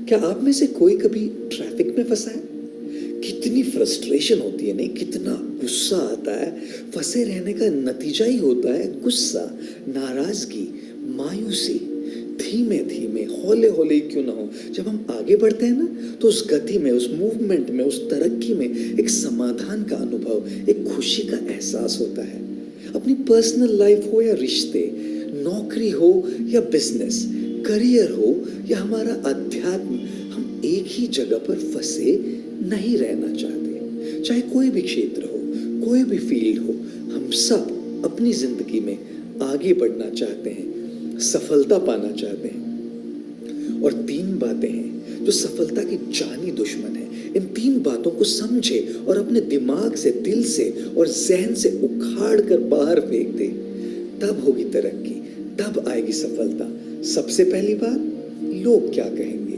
क्या आप में से कोई कभी ट्रैफिक में फंसा है? कितनी फ्रस्ट्रेशन होती है, नहीं? कितना गुस्सा आता है। फंसे रहने का नतीजा ही होता है गुस्सा, नाराजगी, मायूसी। धीमे धीमे, हौले हौले क्यों ना हो, जब हम आगे बढ़ते हैं ना, तो उस गति में, उस मूवमेंट में, उस तरक्की में एक समाधान का अनुभव, एक खुशी का एहसास होता है। अपनी पर्सनल लाइफ हो या रिश्ते, नौकरी हो या बिजनेस, करियर हो या हमारा अध्यात्म, हम एक ही जगह पर फंसे नहीं रहना चाहते। चाहे कोई भी क्षेत्र हो, कोई भी फील्ड हो, हम सब अपनी जिंदगी में आगे बढ़ना चाहते हैं, सफलता पाना चाहते हैं। और 3 बातें हैं जो सफलता की जानी दुश्मन है। इन 3 बातों को समझे और अपने दिमाग से, दिल से और जहन से उखाड़ कर बाहर फेंक दे, तब होगी तरक्की, तब आएगी सफलता। सबसे पहली बात, लोग क्या कहेंगे,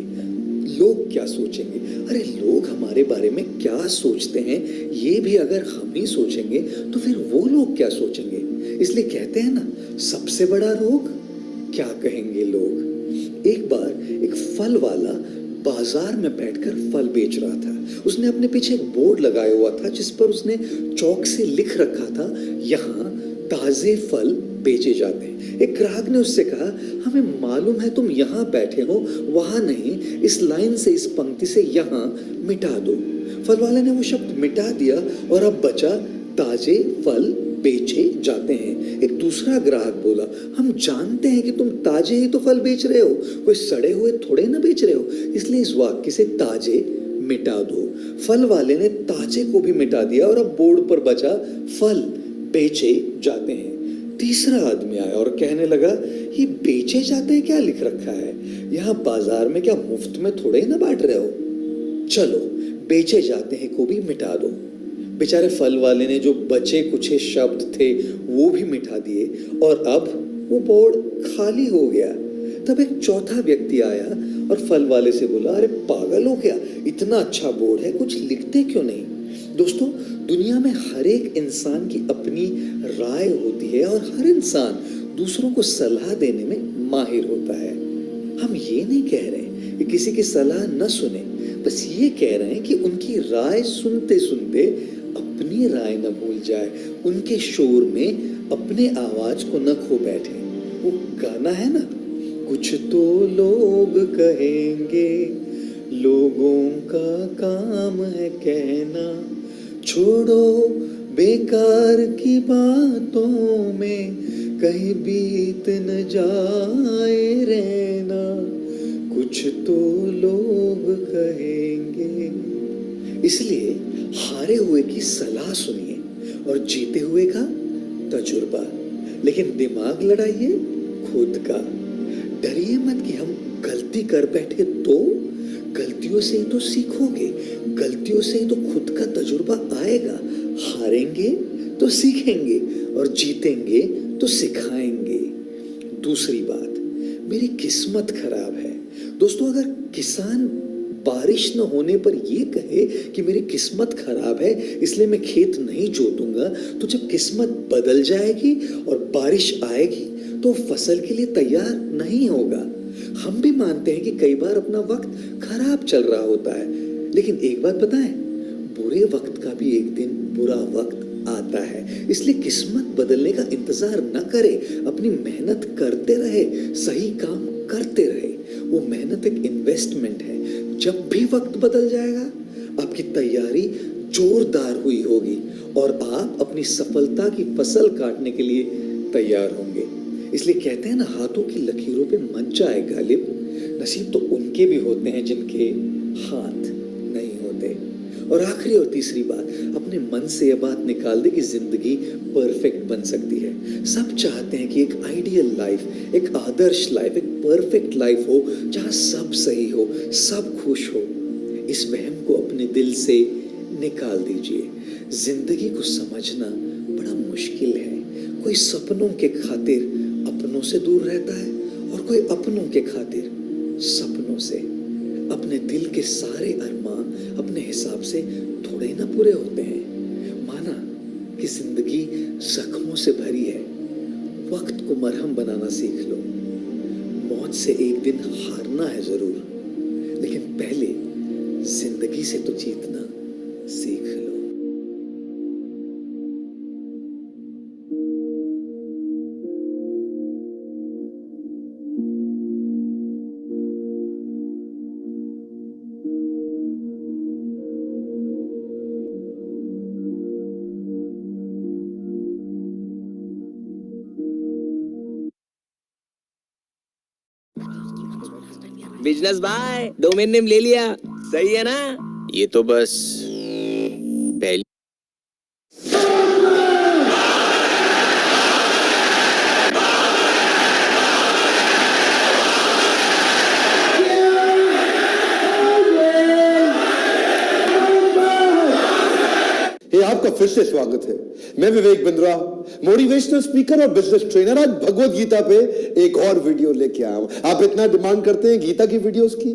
लोग क्या सोचेंगे। अरे लोग हमारे बारे में क्या सोचते हैं, ये भी अगर हम ही सोचेंगे तो फिर वो लोग क्या सोचेंगे। इसलिए कहते हैं ना, सबसे बड़ा रोग क्या कहेंगे लोग। एक बार एक फल वाला बाजार में बैठकर फल बेच रहा था। उसने अपने पीछे एक बोर्ड लगाया हुआ था जिस पर उसने चौक से लिख रखा था, यहाँ ताजे फल बेचे जाते हैं। एक ग्राहक ने उससे कहा, हमें मालूम है तुम यहाँ बैठे हो, वहां नहीं, इस लाइन से, इस पंक्ति से यहाँ मिटा दो। फल वाले ने वो शब्द मिटा दिया और अब बचा, ताजे फल बेचे जाते हैं। एक दूसरा ग्राहक बोला, हम जानते हैं कि तुम ताजे ही तो फल बेच रहे हो, कोई सड़े हुए थोड़े ना बेच रहे हो, इसलिए इस वाक्य से ताजे मिटा दो। फल वाले ने ताजे को भी मिटा दिया और अब बोर्ड पर बचा, फल बेचे जाते हैं। तीसरा आदमी आया और कहने लगा, ये बेचे जाते हैं क्या लिख रखा है, यहाँ बाजार में क्या मुफ्त में थोड़े ना बांट रहे हो, चलो बेचे जाते हैं को भी मिटा दो। बेचारे फल वाले ने जो बचे कुछे शब्द थे वो भी मिटा दिए और अब वो बोर्ड खाली हो गया। तब एक चौथा व्यक्ति आया और फल वाले से बोला, अरे पागल हो क्या, इतना अच्छा बोर्ड है, कुछ लिखते क्यों नहीं। दोस्तों, दुनिया में हर एक इंसान की अपनी राय होती है और हर इंसान दूसरों को सलाह देने में माहिर होता है। हम ये नहीं कह रहे कि किसी की सलाह न सुने, बस ये कह रहे हैं कि उनकी राय सुनते सुनते अपनी राय न भूल जाए, उनके शोर में अपने आवाज को न खो बैठे। वो गाना है ना, कुछ तो लोग कहेंगे, लोगों का काम है कहना, छोड़ो बेकार की बातों में कहीं बीत न जाए रहना, कुछ तो लोग कहेंगे। इसलिए हारे हुए की सलाह सुनिए और जीते हुए का तजुर्बा, लेकिन दिमाग लड़ाइए खुद का। डरिए मत कि हम गलती कर बैठे, तो गलतियों से ही तो सीखोगे, गलतियों से ही तो खुद का तजुर्बा आएगा। हारेंगे तो सीखेंगे और जीतेंगे तो सिखाएंगे। दूसरी बात, मेरी किस्मत खराब है। दोस्तों, अगर किसान बारिश न होने पर ये कहे कि मेरी किस्मत खराब है इसलिए मैं खेत नहीं जोतूंगा, तो जब किस्मत बदल जाएगी और बारिश आएगी तो फसल के लिए तैयार नहीं होगा। हम भी मानते हैं कि कई बार अपना वक्त खराब चल रहा होता है, लेकिन एक बात बताएं, बुरे वक्त का भी एक दिन बुरा वक्त आता है। इसलिए किस्मत बदलने का इंतजार न करे, अपनी मेहनत करते रहे, सही काम करते रहे। वो मेहनत एक इन्वेस्टमेंट है। जब भी वक्त बदल जाएगा, आपकी तैयारी जोरदार हुई होगी और आप अपनी सफलता की फसल काटने के लिए तैयार होंगे। इसलिए कहते हैं ना, हाथों की लकीरों पे मच जाए गालिब। नसीब तो उनके भी होते हैं जिनके हाथ नहीं होते। और आखिरी और तीसरी बात, अपने मन से यह बात निकाल दे कि जिंदगी परफेक्ट बन सकती है। सब चाहते हैं कि एक आइडियल लाइफ, एक आदर्श लाइफ, एक परफेक्ट लाइफ हो जहां सब सही हो, सब खुश हो। इस वहम को अपने दिल से निकाल दीजिए। जिंदगी को समझना बड़ा मुश्किल है। कोई सपनों के खातिर अपनों से दूर रहता है और कोई अपनों के खातिर सपनों से। अपने दिल के सारे अरमां अपने हिसाब से थोड़े ना पूरे होते हैं। माना कि जिंदगी जख्मों से भरी है, वक्त को मरहम बनाना सीख लो। मौत से एक दिन हारना है जरूर, लेकिन पहले जिंदगी से तो जीतना सीख लो। बिजनेस बाय डोमेन नेम ले लिया, सही है ना? ये तो बस पहली ये आपका फिर से स्वागत है। मैं विवेक बिंद्रा, मोटिवेशनल स्पीकर और बिजनेस ट्रेनर, आज भगवत गीता पे एक और वीडियो लेके आया हूं। आप इतना डिमांड करते हैं गीता की वीडियोस की,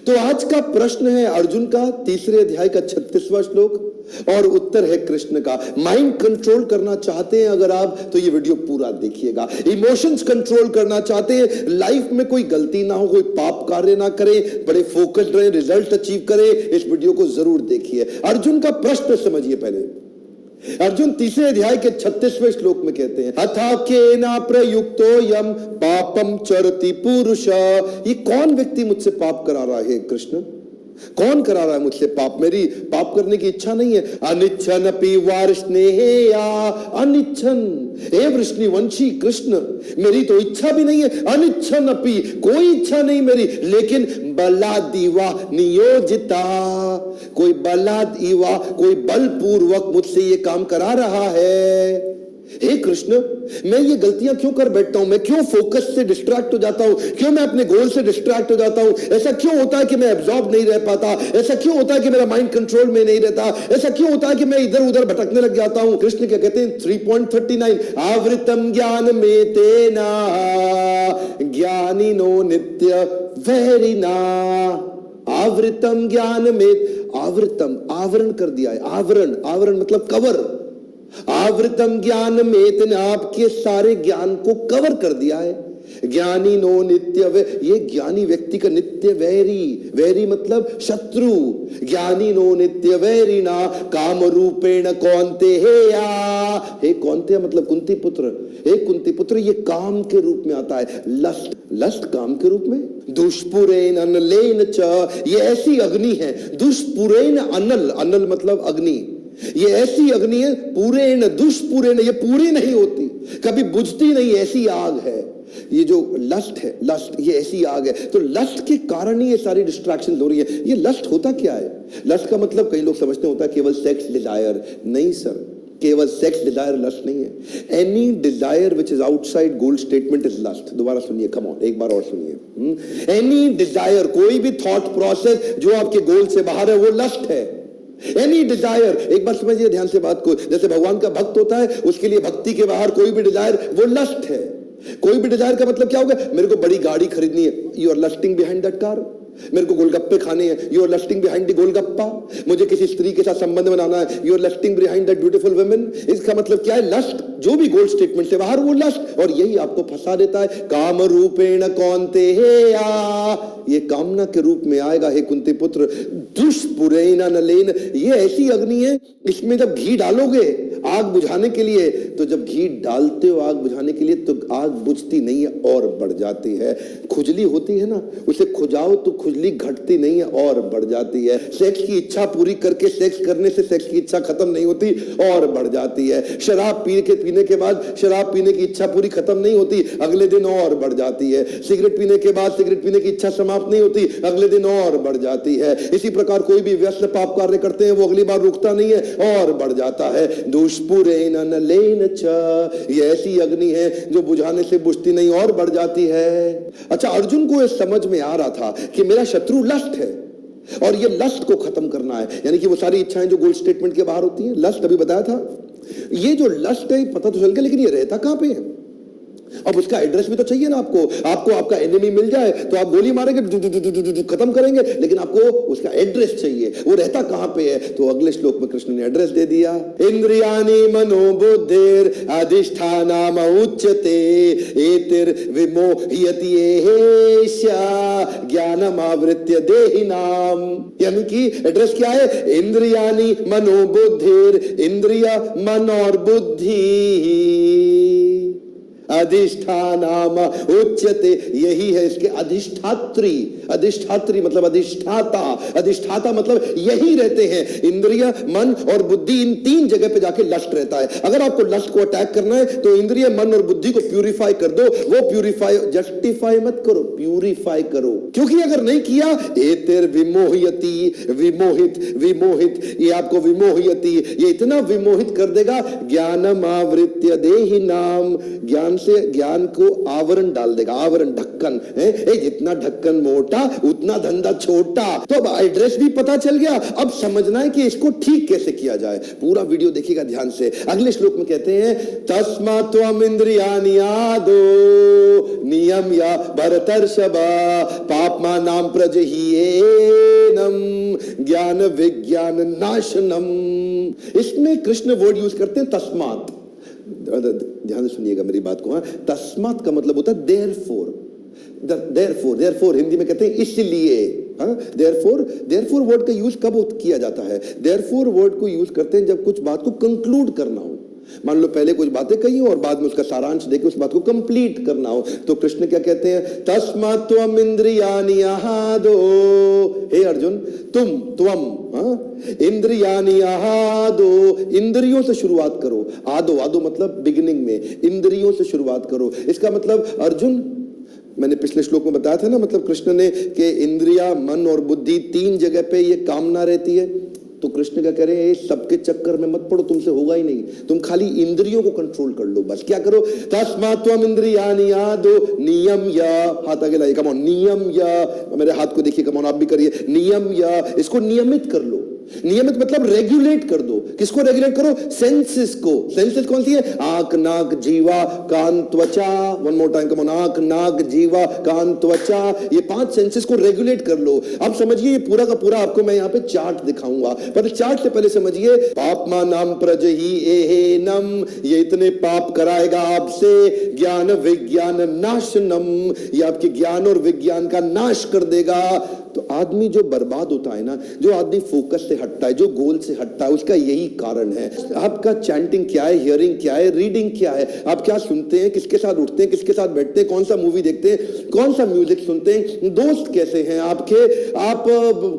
तो आज का प्रश्न है अर्जुन का, तीसरे अध्याय का 36वां श्लोक, और उत्तर है कृष्ण का। माइंड कंट्रोल करना चाहते हैं अगर आप, तो ये वीडियो पूरा देखिएगा। इमोशंस कंट्रोल करना चाहते हैं, लाइफ में कोई गलती ना हो, कोई पाप कार्य ना करें, बड़े फोकस्ड रहे, रिजल्ट अचीव करें, इस वीडियो को जरूर देखिए। अर्जुन का प्रश्न समझिए पहले। अर्जुन तीसरे अध्याय के 36वें श्लोक में कहते हैं, अथा केना प्रयुक्तो यम पापम चरति पुरुष। ये कौन व्यक्ति मुझसे पाप करा रहा है कृष्ण? कौन करा रहा है मुझसे पाप? मेरी पाप करने की इच्छा नहीं है। अनिच्छन अपि वार्ष्णेया, अनिच्छन हे वृष्णिवंशी कृष्ण, मेरी तो इच्छा भी नहीं है। अनिच्छन अपि, कोई इच्छा नहीं मेरी, लेकिन बलादिवा नियोजिता, कोई बलादिवा, कोई बलपूर्वक मुझसे ये काम करा रहा है। हे कृष्ण, मैं ये गलतियां क्यों कर बैठता हूं? मैं क्यों फोकस से डिस्ट्रैक्ट हो जाता हूं? क्यों मैं अपने गोल से डिस्ट्रैक्ट हो जाता हूं? ऐसा क्यों होता है कि मैं एब्जॉर्ब नहीं रह पाता? ऐसा क्यों होता है कि मेरा माइंड कंट्रोल में नहीं रहता? ऐसा क्यों होता है कि मैं इधर उधर भटकने लग जाता हूं? कृष्ण क्या कहते हैं 3.39, आवृतम ज्ञान में तेना ज्ञानिनो नित्य वैरिना। आवृतम ज्ञान में, आवृतम आवरण कर दिया है। आवरण, आवरण मतलब कवर। आवृतम ज्ञान में तेने आपके सारे ज्ञान को कवर कर दिया है। ज्ञानी नो नित्य वे, ये ज्ञानी व्यक्ति का नित्य वैरी, वैरी मतलब शत्रु। ज्ञानी नो नित्य वैरी ना काम रूपेण कौन्ते हे कौन्ते मतलब कुंती पुत्र। हे कुंती पुत्र, ये काम के रूप में आता है। लस्ट, लस्ट काम के रूप में। दुष्पुरेन अनलेन च, ये ऐसी अग्नि है। दुष्पुरेन अनल, अनल मतलब अग्नि, ये ऐसी अग्नि है। पूरे न दुष्पूरे न, ये पूरी नहीं होती, कभी बुझती नहीं, ऐसी आग है। ये जो लस्ट है, लस्ट, ये ऐसी आग है। तो लस्ट के कारण ही ये सारी डिस्ट्रैक्शन हो रही है। ये लस्ट होता क्या है? लस्ट का मतलब कई लोग समझते होता है केवल सेक्स डिजायर। नहीं सर, केवल सेक्स डिजायर लस्ट नहीं है। Any desire which is outside goal statement is lust. दोबारा सुनिए, कम ऑन, एक बार और सुनिए। एनी डिजायर, कोई भी थॉट प्रोसेस जो आपके गोल से बाहर है, वो लस्ट है। एनी डिजायर, एक बार समझिए ध्यान से बात को, जैसे भगवान का भक्त होता है, उसके लिए भक्ति के बाहर कोई भी डिजायर वो लस्ट है। कोई भी डिजायर का मतलब क्या होगा? मेरे को बड़ी गाड़ी खरीदनी है, you are lusting behind that car. मेरे को गोलगप्पे खाने हैं, you are lusting behind the golgappa. मुझे किसी स्त्री के साथ संबंध बनाना है, you are lusting behind that beautiful women. इसका मतलब क्या है? लस्ट, जो भी गोल स्टेटमेंट से बाहर वो लस्ट, और यही आपको फंसा देता है। काम रूपेण कौन्ते ये कामना के रूप में आएगा हे कुंती पुत्र। दुष्पुरेन नलेन, ये ऐसी अग्नि है, इसमें जब घी डालोगे आग बुझाने के लिए, तो जब घी डालते हो आग बुझाने के लिए, तो आग बुझती नहीं है और बढ़ जाती है। खुजली होती है ना, उसे खुजाओ तो खुजली घटती नहीं है और बढ़ जाती है। सेक्स की इच्छा पूरी करके सेक्स करने से सेक्स की इच्छा खत्म नहीं होती और बढ़ जाती है। शराब पीने के बाद शराब पीने की इच्छा पूरी खत्म नहीं होती, अगले दिन और बढ़ जाती है। सिगरेट पीने के बाद सिगरेट पीने की इच्छा समाप्त नहीं होती, अगले दिन और बढ़ जाती है। इसी प्रकार कोई भी व्यस्त पाप कार्य करते हैं, वो अगली बार रुकता नहीं है और बढ़ जाता है। दुष्पुरेन नलेन च, ये ऐसी अग्नि है जो बुझाने से बुझती नहीं और बढ़ जाती है। अच्छा, अर्जुन को ये समझ में आ रहा था कि मेरा शत्रु लस्ट है और ये लस्ट को खत्म करना है, यानी कि वो सारी इच्छाएं जो गोल स्टेटमेंट के बाहर होती हैं। लस्ट अभी बताया था, ये जो लस्ट है पता तो चल गया, लेकिन ये रहता कहां पे है? अब उसका एड्रेस भी तो चाहिए ना आपको। आपको आपका एनिमी मिल जाए तो आप गोली मारेंगे, खत्म करेंगे, लेकिन आपको उसका एड्रेस चाहिए, वो रहता कहां पे है। तो अगले श्लोक में कृष्ण ने एड्रेस दे दिया। इंद्रियाणि मनोबुद्धिर अधिष्ठानम उच्यते एतिर विमोह्यति एषा ज्ञानम आवृत्य देहिनाम। यानी कि एड्रेस क्या है? इंद्रियाणि मनोबुद्धिर, इंद्रिय मन और बुद्धि अधिष्ठानाम उच्यते, यही है इसके अधिष्ठात्री। अधिष्ठात्री मतलब अधिष्ठाता, अधिष्ठाता मतलब यही रहते हैं। इंद्रिय मन और बुद्धि, इन तीन जगह पे जाके लस्ट रहता है। अगर आपको लस्ट को अटैक करना है तो इंद्रिय मन और बुद्धि को प्यूरिफाई कर दो। वो प्यूरिफाई, जस्टिफाई मत करो, प्यूरिफाई करो। क्योंकि अगर नहीं किया, एतिर विमोहयति, विमोहित, विमोहित, ये आपको विमोहयति, ये इतना विमोहित कर देगा, ज्ञानम आवृत्य देहिनाम, ज्ञान से ज्ञान को आवरण डाल देगा। आवरण, ढक्कन है, जितना ढक्कन मोटा उतना धंधा छोटा। तो अब एड्रेस भी पता चल गया, अब समझना है कि इसको ठीक कैसे किया जाए। पूरा वीडियो देखिएगा ध्यान से। अगले श्लोक में कहते हैं तस्मात् त्वम इंद्रियाणि आदो नियम या भरतर्षभ पापमानां प्रजह्येनम ज्ञान विज्ञान नाशनम। इसमें कृष्ण वर्ड यूज करते हैं तस्मात्। ध्यान से सुनिएगा मेरी बात को। तस्मात् का मतलब होता है देयरफॉर। देयरफॉर हिंदी में कहते हैं इसलिए। देयरफॉर वर्ड का यूज कब किया जाता है? देयरफॉर वर्ड को यूज करते हैं जब कुछ बात को कंक्लूड करना हो। मान लो पहले कुछ बातें कही हो और बाद में उसका सारांश देके उस बात को कंप्लीट करना हो, तो कृष्ण क्या कहते हैं? तस्मात् त्वम इंद्रियाणि आहादो। हे अर्जुन, तुम इंद्रियाणि आहादो, इंद्रियों से शुरुआत करो। आदो, आदो मतलब बिगिनिंग में, इंद्रियों से शुरुआत करो। इसका मतलब अर्जुन, मैंने पिछले श्लोक में बताया था ना, मतलब कृष्ण ने कि इंद्रिया, मन और बुद्धि, तीन जगह पे ये कामना रहती है। तो कृष्ण क्या कह रहे हैं? सबके चक्कर में मत पड़ो, तुमसे होगा ही नहीं। तुम खाली इंद्रियों को कंट्रोल कर लो बस। क्या करो? तस्मात् त्वम इंद्रियाणि आदो नियम या, हाथ आगे लाइए, कम ऑन, नियम या, मेरे हाथ को देखिए, कम ऑन, आप भी करिए, नियम या, इसको नियमित कर लो। नियमित मतलब रेगुलेट कर दो। किसको रेगुलेट करो? सेंसेस को। सेंसेस कौन सी है? आंख, नाक, जीवा, कान, त्वचा। One more time, come on, आंख, नाक, जीवा, कान, त्वचा, ये पांच सेंसेस को रेगुलेट कर लो। अब समझिए, ये पूरा का पूरा आपको मैं यहाँ पे चार्ट दिखाऊंगा, पर चार्ट से पहले समझिए, पापमानां प्रजह्येनम, ये इतने पाप कराएगा आपसे। ज्ञान विज्ञान नाशनम, ये आपके ज्ञान और विज्ञान का नाश कर देगा। तो आदमी जो बर्बाद होता है ना, जो आदमी फोकस से हटता है, जो गोल से हटता है, उसका यही कारण है। आपका चैंटिंग क्या है, हियरिंग क्या है, रीडिंग क्या है, आप क्या सुनते हैं, किसके साथ उठते हैं, किसके साथ बैठते हैं, कौन सा मूवी देखते हैं, कौन सा म्यूजिक सुनते हैं, दोस्त कैसे हैं आपके, आप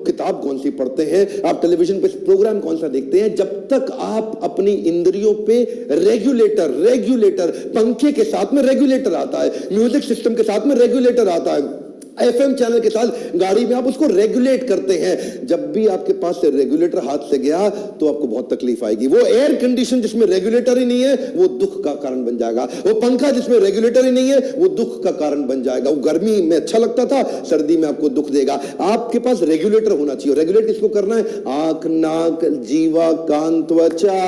किताब कौन सी पढ़ते हैं, आप टेलीविजन पे प्रोग्राम कौन सा देखते हैं। जब तक आप अपनी इंद्रियों पे रेगुलेटर, पंखे के साथ में रेगुलेटर आता है, म्यूजिक सिस्टम के साथ में रेगुलेटर आता है, एफएम चैनल के साथ गाड़ी में आप उसको रेगुलेट करते हैं। जब भी आपके पास से रेगुलेटर हाथ से गया तो आपको बहुत तकलीफ आएगी। वो एयर कंडीशन जिसमें रेगुलेटर ही नहीं है, वो दुख का कारण बन जाएगा। वो पंखा जिसमें रेगुलेटर ही नहीं है, वो दुख का कारण बन जाएगा। वो गर्मी में अच्छा लगता था, सर्दी में आपको दुख देगा। आपके पास रेगुलेटर होना चाहिए। रेगुलेट किसको करना है? आंख, नाक, जीवा, कान, त्वचा।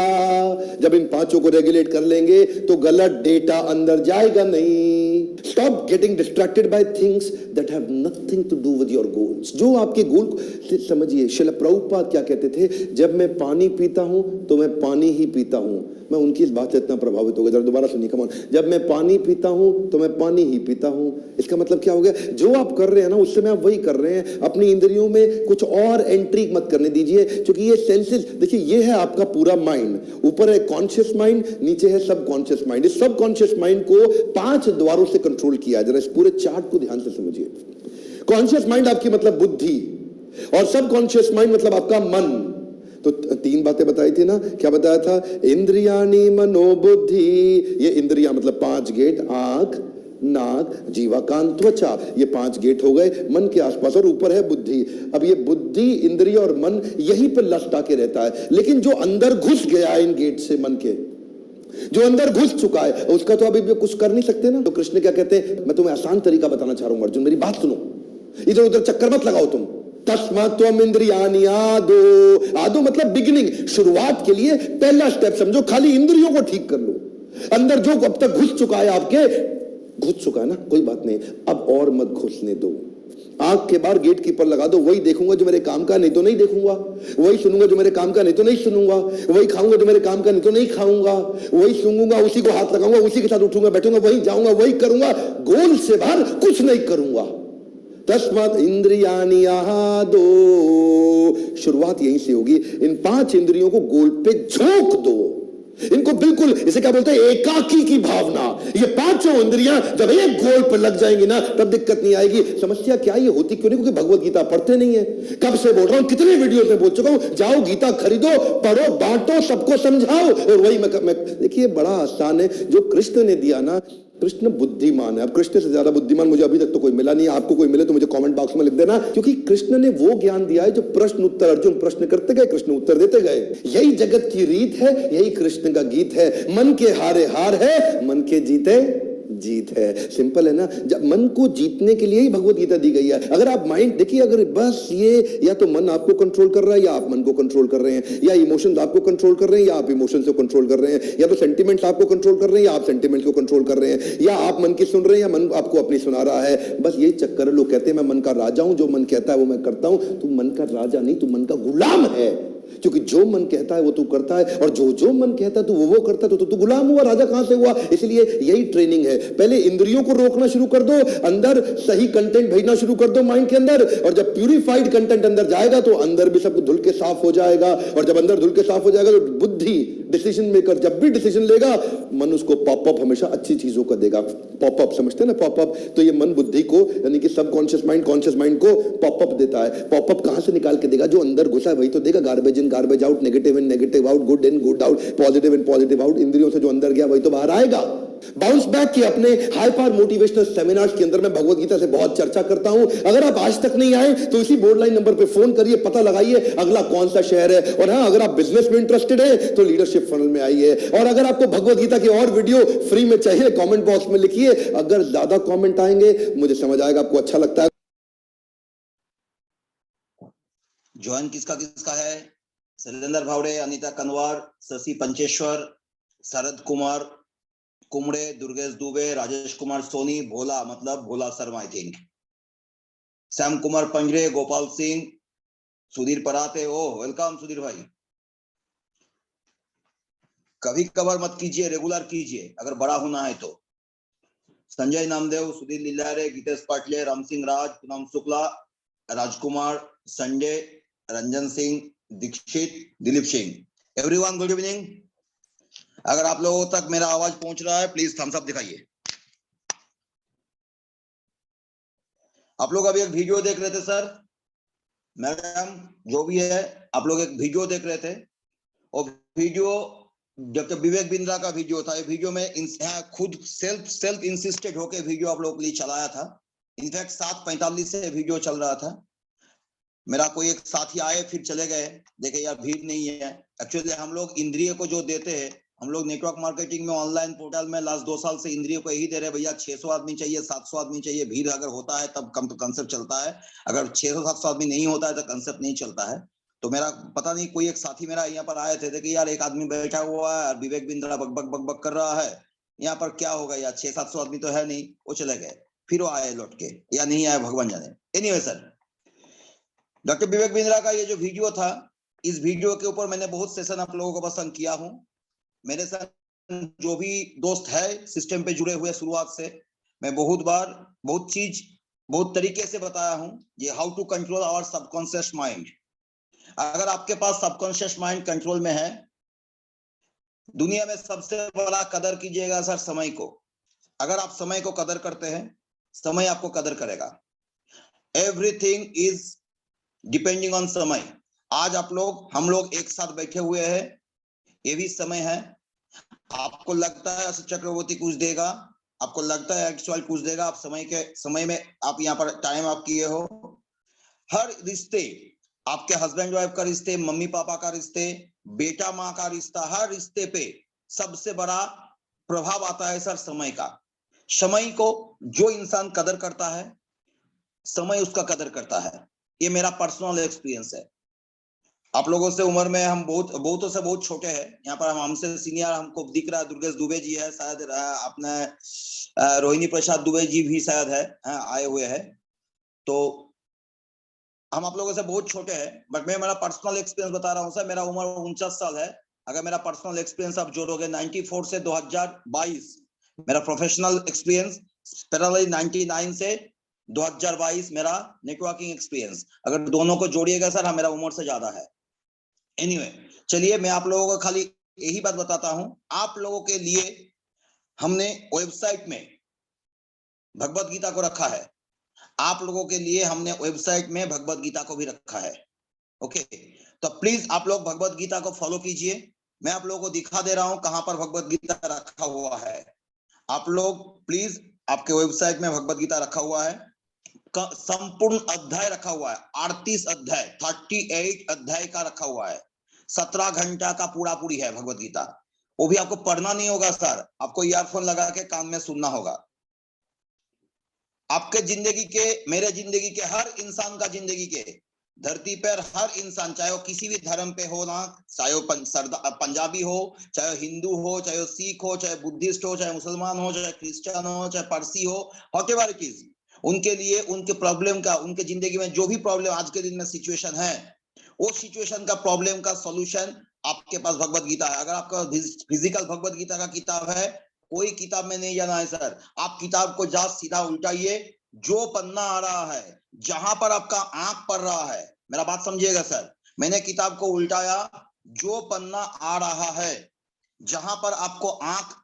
जब इन पांचों को रेगुलेट कर लेंगे तो गलत डेटा अंदर जाएगा नहीं। Stop getting distracted by things that have nothing to do with your goals. जो आपके गोल को समझिए। श्रील प्रभुपाद क्या कहते थे? जब मैं पानी पीता हूं तो मैं पानी ही पीता हूं। मैं उनकी इस बात से इतना प्रभावित हो गया। जरा दोबारा सुनिए, कम ऑन। जब मैं पानी पीता हूं तो मैं पानी ही पीता हूं। इसका मतलब क्या हो गया? जो आप कर रहे हैं ना, उससे में आप वही कर रहे हैं। अपनी इंद्रियों में कुछ और एंट्री मत करने दीजिए, क्योंकि ये सेंसेस, देखिए, ये है आपका पूरा माइंड। ऊपर है कॉन्शियस माइंड, नीचे है सबकॉन्शियस माइंड। इस सबकॉन्शियस माइंड को 5 द्वारों से कंट्रोल किया। जरा इस पूरे चार्ट को ध्यान से समझिए। कॉन्शियस माइंड आपकी मतलब बुद्धि, और सबकॉन्शियस माइंड मतलब आपका मन। तो 3 बातें बताई थी ना। क्या बताया था? इंद्रियाणि मनोबुद्धि, ये इंद्रिया मतलब 5 गेट, आंख, नाक, जीवा, कान, त्वचा, ये 5 गेट हो गए मन के आसपास, और ऊपर है बुद्धि। अब ये बुद्धि, इंद्रिय और मन यहीं पर लस्ट आके रहता है। लेकिन जो अंदर घुस गया है इन गेट से, मन के जो अंदर घुस चुका है, उसका तो अभी भी कुछ कर नहीं सकते ना। तो कृष्ण क्या कहते हैं? मैं तुम्हें आसान तरीका बताना चाह रहा हूं अर्जुन, मेरी बात सुनो, इधर उधर चक्कर मत लगाओ तुम। तस्मात् त्वम इंद्रियाणि आदो, आदो मतलब बिगिनिंग, शुरुआत के लिए पहला स्टेप समझो, खाली इंद्रियों को ठीक कर लो। अंदर जो अब तक घुस चुका है आपके, घुस चुका है ना, कोई बात नहीं, अब और मत घुसने दो। आंख के बाहर गेट कीपर लगा दो, वही देखूंगा जो मेरे काम का, नहीं तो नहीं देखूंगा, वही सुनूंगा जो मेरे काम का, नहीं तो नहीं सुनूंगा, वही खाऊंगा जो मेरे काम का, नहीं तो नहीं खाऊंगा, वही सूंघूंगा, उसी को हाथ लगाऊंगा, उसी के साथ उठूंगा बैठूंगा, वही जाऊंगा, वही करूंगा, गोल से बाहर कुछ नहीं करूंगा। तस्मात् इंद्रियाणि आहादो, शुरुआत यहीं से होगी। इन 5 इंद्रियों को गोल पे झोंक दो, इनको बिल्कुल, इसे क्या बोलते हैं, एकाकी की भावना। ये 5 इंद्रियां जब एक गोल पर लग जाएंगी ना, तब दिक्कत नहीं आएगी। समस्या क्या ये होती क्यों नहीं? क्योंकि भगवत गीता पढ़ते नहीं है। कब से बोल रहा हूं, कितने वीडियो में बोल चुका हूं, जाओ गीता खरीदो, पढ़ो, बांटो, सबको समझाओ। और वही मैं देखिए, बड़ा आसान है जो कृष्ण ने दिया ना। कृष्ण बुद्धिमान है, अब कृष्ण से ज्यादा बुद्धिमान मुझे अभी तक तो कोई मिला नहीं। आपको कोई मिले तो मुझे कमेंट बॉक्स में लिख देना, क्योंकि कृष्ण ने वो ज्ञान दिया है जो प्रश्न उत्तर, अर्जुन प्रश्न करते गए, कृष्ण उत्तर देते गए। यही जगत की रीत है, यही कृष्ण का गीत है। मन के हारे हार है, मन के जीते जीत है। सिंपल है ना। जब मन को जीतने के लिए ही भगवत गीता दी गई है। अगर आप माइंड देखिए, अगर बस ये या तो मन आपको कंट्रोल कर रहा है या आप मन को कंट्रोल कर रहे हैं, या इमोशंस आपको कंट्रोल कर रहे हैं या आप इमोशंस को कंट्रोल कर रहे हैं, या तो सेंटिमेंट्स आपको कंट्रोल कर रहे हैं या आप सेंटिमेंट्स को कंट्रोल कर रहे हैं, या आप मन की सुन रहे हैं या मन आपको अपनी सुना रहा है। बस यही चक्कर है। लोग कहते हैं मैं मन का राजा हूं, जो मन कहता है वो मैं करता हूं। तू मन का राजा नहीं, तू मन का गुलाम है, क्योंकि जो मन कहता है वो तू करता है, और जो मन कहता है तू वो करता है, तो तू गुलाम हुआ, राजा कहां से हुआ? इसलिए यही ट्रेनिंग है। पहले इंद्रियों को रोकना शुरू कर दो, अंदर सही कंटेंट भेजना शुरू कर दो माइंड के अंदर, और जब प्यूरिफाइड कंटेंट अंदर जाएगा तो अंदर भी सब धुल के साफ हो जाएगा। और जब अंदर धुल के साफ हो जाएगा तो बुद्धि, डिसीजन मेकर जब भी डिसीजन लेगा, मन उसको पॉपअप हमेशा अच्छी चीजों का देगा। पॉपअप समझते हैं ना, पॉपअप। तो ये मन बुद्धि को, यानी कि सबकॉन्शियस माइंड कॉन्शियस माइंड को पॉपअप देता है। पॉपअप कहां से निकाल के देगा? जो अंदर घुसा है वही तो देगा। Garbage in garbage out, negative in negative out, good in good out, positive in positive out. इंद्रियों से जो अंदर गया वही तो बाहर आएगा। बाउंस बैक के अपने हाई पावर मोटिवेशनल सेमिनार्स के अंदर मैं भगवत गीता से बहुत चर्चा करता हूं। अगर आप आज तक नहीं आए तो इसी बोर्ड लाइन नंबर पे फोन करिए, पता लगाइए अगला कौन सा शहर है। और हाँ, अगर आप बिजनेस में इंटरेस्टेड है तो लीडरशिप फनल में आइए। और अगर आपको भगवत गीता की और वीडियो फ्री में चाहिए, कमेंट बॉक्स में लिखिए। अगर ज्यादा कमेंट आएंगे मुझे समझ आएगा आपको अच्छा लगता है। ज्वाइन किसका किसका है? शैलेंद्र भावड़े, अनीता कनवार, शशि पंचेश्वर, शरद कुमार कुमड़े, दुर्गेश दुबे, राजेश कुमार सोनी, भोला मतलब Bhola Sharma I think, Shyam Kumar Panjare, Gopal Singh, Sudhir Parate. Oh welcome Sudhir भाई। कभी कभार मत कीजिए, रेगुलर कीजिए अगर बड़ा होना है तो। Sanjay Namdev, Sudhir Lilare, Geetesh Patle, Ram Singh Raj, Poonam Shukla, Rajkumar, Sanjay, Ranjan Singh, Dixit, Dilip Singh. Everyone good evening. अगर आप लोगों तक मेरा आवाज पहुंच रहा है प्लीज थम्स अप दिखाइए। आप लोग अभी एक वीडियो देख रहे थे सर, मैडम जो भी है, आप लोग एक वीडियो देख रहे थे। और वीडियो डॉक्टर विवेक बिंद्रा का वीडियो था। ये वीडियो में खुद सेल्फ इंसिस्टेड होके वीडियो आप लोगों के लिए चलाया था। इनफैक्ट 7:45 से वीडियो चल रहा था। मेरा कोई एक साथी आए फिर चले गए, देखे यार भीड़ नहीं है। एक्चुअली हम लोग इंद्रिय को जो देते हैं, हम लोग नेटवर्क मार्केटिंग में ऑनलाइन पोर्टल में लास्ट 2 साल से इंद्रिय को यही दे रहे हैं, भैया 600 आदमी चाहिए, 700 आदमी चाहिए। भीड़ अगर होता है तब कंसेप्ट चलता है, अगर 600-700 आदमी नहीं होता है तो कंसेप्ट नहीं चलता है। तो मेरा पता नहीं, कोई एक साथी मेरा यहाँ पर आए थे, देखिए यार एक आदमी बैठा हुआ है और विवेक बिंद्रा बक बक बक बक कर रहा है, यहाँ पर क्या होगा यार, 600-700 आदमी तो है नहीं। वो चले गए, फिर वो आए लौट के, या नहीं आए भगवान जाने। Anyway sir, doctor Vivek Bindra का ये जो वीडियो था, इस वीडियो के ऊपर मैंने बहुत सेशन आप लोगों को पसंद किया हूं। मेरे साथ जो भी दोस्त है सिस्टम पे जुड़े हुए शुरुआत से, मैं बहुत बार बहुत चीज बहुत तरीके से बताया हूं। ये how to control our subconscious mind. अगर आपके पास सबकॉन्शियस माइंड कंट्रोल में है, दुनिया में सबसे बड़ा कदर कीजिएगा सर समय को। अगर आप समय को कदर करते हैं, समय आपको कदर करेगा। एवरीथिंग इज डिपेंडिंग ऑन समय। आज हम लोग एक साथ बैठे हुए हैं, ये भी समय है। आपको लगता है चक्रवर्ती कुछ देगा, आपको लगता है एक्चुअल कुछ देगा, आप समय में आप यहाँ पर टाइम आप किए हो। हर रिश्ते, आपके हस्बैंड वाइफ का रिश्ते, मम्मी पापा का रिश्ते, बेटा माँ का रिश्ता, हर रिश्ते पे सबसे बड़ा प्रभाव आता है सर समय का। समय को जो इंसान कदर करता है, समय उसका कदर करता है। ये मेरा पर्सनल एक्सपीरियंस है। आप लोगों से उम्र में हम बहुतों से बहुत छोटे हैं। यहाँ पर हम हमसे सीनियर हमको दिख रहा है दुर्गेश दुबे जी है, शायद अपने रोहिणी प्रसाद दुबे जी भी शायद है, आए हुए हैं। तो हम आप लोगों से बहुत छोटे हैं, बट मैं मेरा पर्सनल एक्सपीरियंस बता रहा हूँ सर। मेरा उम्र 49 साल है। अगर मेरा पर्सनल एक्सपीरियंस आप जोड़ोगे 94 से 2022, मेरा प्रोफेशनल एक्सपीरियंस पैरेलल 99 से 2022 मेरा नेटवर्किंग एक्सपीरियंस, अगर दोनों को जोड़िएगा सर, मेरा उम्र से ज्यादा है। एनीवे, चलिए मैं आप लोगों को खाली यही बात बताता हूं। आप लोगों के लिए हमने वेबसाइट में भगवत गीता को रखा है। आप लोगों के लिए हमने वेबसाइट में भगवत गीता को भी रखा है। ओके, तो प्लीज आप लोग भगवत गीता को फॉलो कीजिए। मैं आप लोगों को दिखा दे रहा हूं कहां पर भगवत गीता रखा हुआ है। आप लोग प्लीज, आपके वेबसाइट में भगवत गीता रखा हुआ है, संपूर्ण अध्याय रखा हुआ है, 38 अध्याय, 38 अध्याय का रखा हुआ है। 17 घंटा का पूरा पूरी है भगवत गीता। वो भी आपको पढ़ना नहीं होगा सर, आपको ईयरफोन लगा के कान में सुनना होगा। आपके जिंदगी के, मेरे जिंदगी के, हर इंसान का जिंदगी के, धरती पर हर इंसान, चाहे वो किसी भी धर्म पे हो ना, चाहे वो पंजाबी हो, चाहे वो हिंदू हो, चाहे वो सिख हो, चाहे बुद्धिस्ट हो, चाहे मुसलमान हो, चाहे क्रिश्चियन हो, चाहे पारसी हो, व्हाटएवर इट इज, उनके लिए उनके प्रॉब्लम का, उनके जिंदगी में जो भी प्रॉब्लम आज के दिन में सिचुएशन है, वो सिचुएशन का प्रॉब्लम का सॉल्यूशन आपके पास भगवत गीता है। अगर आपका फिजिकल भगवत गीता का किताब है, कोई किताब में नहीं जाना है सर, आप किताब को जा सीधा उल्टाइए, जो पन्ना आ रहा है, जहां पर आपका आंख पड़ रहा है, मेरा बात समझिएगा सर, मैंने किताब को उल्टाया, जो पन्ना आ रहा है, जहां पर आपको आंख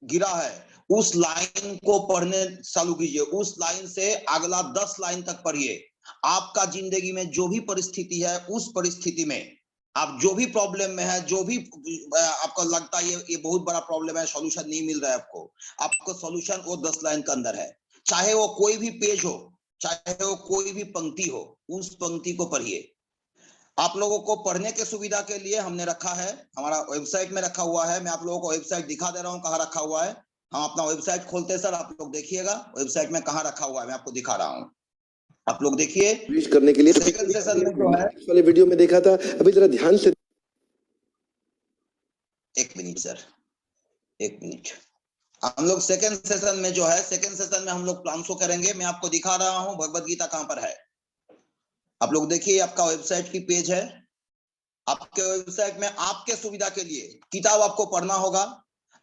गिरा है, उस लाइन को पढ़ने चालू कीजिए। उस लाइन से अगला 10 लाइन तक पढ़िए। आपका जिंदगी में जो भी परिस्थिति है, उस परिस्थिति में आप जो भी प्रॉब्लम में है, जो भी आपको लगता है ये बहुत बड़ा प्रॉब्लम है, सॉल्यूशन नहीं मिल रहा है आपको सॉल्यूशन वो 10 लाइन के अंदर है। चाहे वो कोई भी पेज हो, चाहे वो कोई भी पंक्ति हो, उस पंक्ति को पढ़िए। आप लोगों को पढ़ने के सुविधा के लिए हमने रखा है, हमारा वेबसाइट में रखा हुआ है। मैं आप लोगों को वेबसाइट दिखा दे रहा हूं कहां रखा हुआ है। हम अपना वेबसाइट खोलते हैं सर, आप लोग देखिएगा वेबसाइट में कहां रखा हुआ है, मैं आपको दिखा रहा हूं, आप लोग देखिए। रीच करने के लिए सेकंड सेशन में जो है, वाले वीडियो में देखा था, अभी जरा ध्यान से। एक मिनट सर, एक मिनट। हम लोग सेकंड सेशन में जो है, सेकंड सेशन में हम लोग प्लान शो करेंगे। मैं आपको दिखा रहा हूं भगवत गीता कहां पर है। आप लोग देखिए, आपका वेबसाइट की पेज है। आपके वेबसाइट में आपके सुविधा के लिए किताब आपको पढ़ना होगा।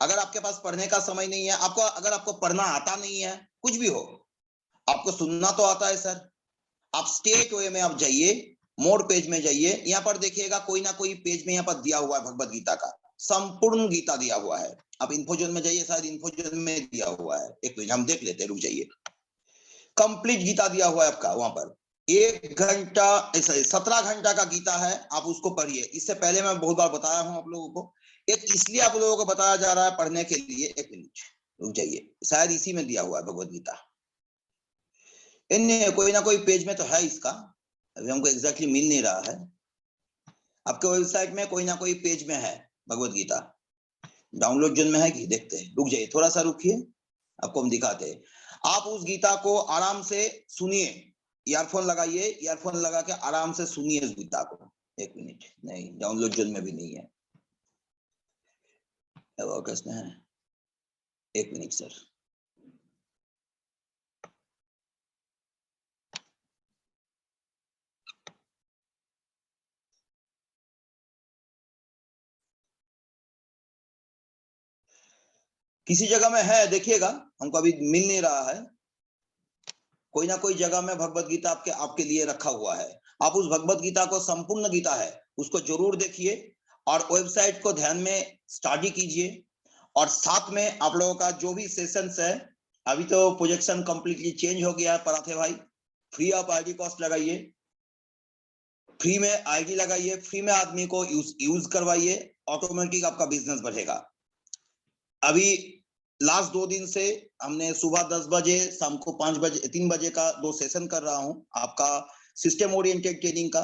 अगर आपके पास पढ़ने का समय नहीं है, अगर आपको पढ़ना आता नहीं है, कुछ भी हो, आपको सुनना तो आता है सर, आप स्टेट वे में आप जाइए, मोर पेज में जाइए, यहाँ पर देखिएगा कोई ना कोई पेज में यहाँ पर दिया हुआ है भगवत गीता का, संपूर्ण गीता दिया हुआ है। आप इन्फोजन में जाइए, शायद इन्फोजन में दिया हुआ है, एक मिनट हम देख लेते हैं, रुक जाइए। कंप्लीट गीता दिया हुआ है आपका वहां पर, 1 घंटा, 17 घंटा का गीता है, आप उसको पढ़िए। इससे पहले मैं बहुत बार बताया हूं आप लोगों को, एक इसलिए आप लोगों को बताया जा रहा है पढ़ने के लिए। एक मिनट रुक जाइए, शायद इसी में दिया हुआ है भगवत गीता, इन कोई ना कोई पेज में तो है इसका, अभी हमको एग्जैक्टली मिल नहीं रहा है। आपके वेबसाइट में कोई ना कोई पेज में है भगवत गीता, डाउनलोड जोन में है कि देखते हैं, रुक जाइए, थोड़ा सा रुकिए, आपको हम दिखाते हैं। आप उस गीता को आराम से सुनिए, ईयरफोन लगाइए, ईयरफोन लगा के आराम से सुनिए उस गीता को। एक मिनट, नहीं डाउनलोड जोन में भी नहीं है, में है, एक मिनट सर। किसी जगह में है, देखिएगा, हमको अभी मिल नहीं रहा है। कोई ना कोई जगह में भगवत गीता आपके लिए रखा हुआ है। आप उस भगवत गीता को, संपूर्ण गीता है, उसको जरूर देखिए और वेबसाइट को ध्यान में स्टडी कीजिए। और साथ में आप लोगों का जो भी सेशंस है, अभी तो प्रोजेक्शन कंप्लीटली चेंज हो गया है पराठे भाई, फ्री ऑफ आईडी कॉस्ट लगाइए, फ्री में आईडी लगाइए, फ्री में आदमी को यूज करवाइए, ऑटोमेटिक आपका बिजनेस बढ़ेगा। अभी लास्ट 2 दिन से हमने सुबह 10 बजे, शाम को 5 बजे, 3 बजे का 2 सेशन कर रहा हूं आपका सिस्टम ओरिएंटेड ट्रेनिंग का।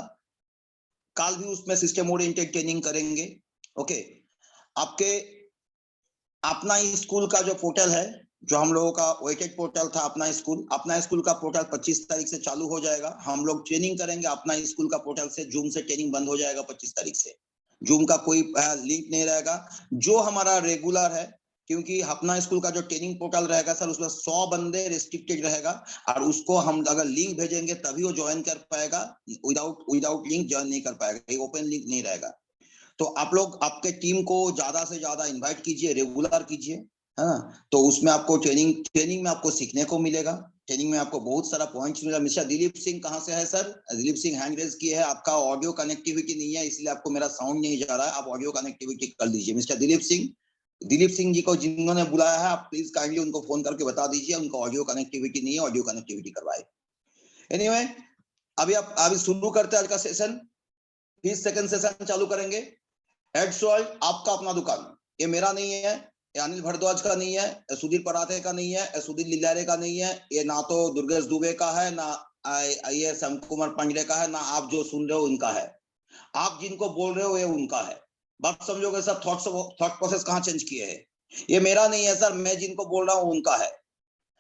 कल भी उसमें सिस्टम ओरिएंटेड ट्रेनिंग करेंगे। ओके, आपके अपना स्कूल का जो पोर्टल है, जो हम लोगों का वेटेड पोर्टल था अपना स्कूल का पोर्टल 25 तारीख से चालू हो जाएगा। हम लोग ट्रेनिंग करेंगे अपना स्कूल का पोर्टल से। जूम से ट्रेनिंग बंद हो जाएगा 25 तारीख से। जूम का कोई लिंक नहीं रहेगा। जो हमारा रेगुलर है, क्योंकि अपना स्कूल का जो ट्रेनिंग पोर्टल रहेगा सर, उसमें 100 बंदे रिस्ट्रिक्टेड रहेगा और उसको हम अगर लिंक भेजेंगे तभी वो ज्वाइन कर पाएगा। विदाउट लिंक ज्वाइन नहीं कर पाएगा। ये ओपन लिंक नहीं रहेगा। तो आप लोग आपके टीम को ज्यादा से ज्यादा इनवाइट कीजिए, रेगुलर कीजिए, है ना। तो उसमें आपको ट्रेनिंग में आपको सीखने को मिलेगा। ट्रेनिंग में आपको बहुत सारा पॉइंट्स मिलेगा। मिस्टर दिलीप सिंह कहाँ से है sir? Dilip Singh hand raise किए है। आपका ऑडियो कनेक्टिविटी नहीं है, इसलिए आपको मेरा साउंड नहीं जा रहा है। आप ऑडियो कनेक्टिविटी कर लीजिए। मिस्टर दिलीप सिंह जी को जिन्होंने बुलाया है, आप प्लीज काइंडली उनको फोन करके बता दीजिए उनको ऑडियो कनेक्टिविटी नहीं है, ऑडियो कनेक्टिविटी करवाए। एनीवे, अभी शुरू करते हैं आज का सेशन। 20 सेकंड सेशन चालू करेंगे। एड्स वर्ल्ड आपका अपना दुकान, ये मेरा नहीं है, ये अनिल भारद्वाज का नहीं है, ये सुधीर पराथे का नहीं है, ये सुधीर लिलारे का नहीं है, ये ना तो दुर्गेश दुबे का है, ना ये श्याम कुमार पांडे का है, ना आप जो सुन रहे हो उनका है। आप जिनको बोल रहे हो ये उनका है। बात समझोगे सर? थॉट प्रोसेस कहाँ चेंज किए हैं? ये मेरा नहीं है सर, मैं जिनको बोल रहा हूँ उनका है।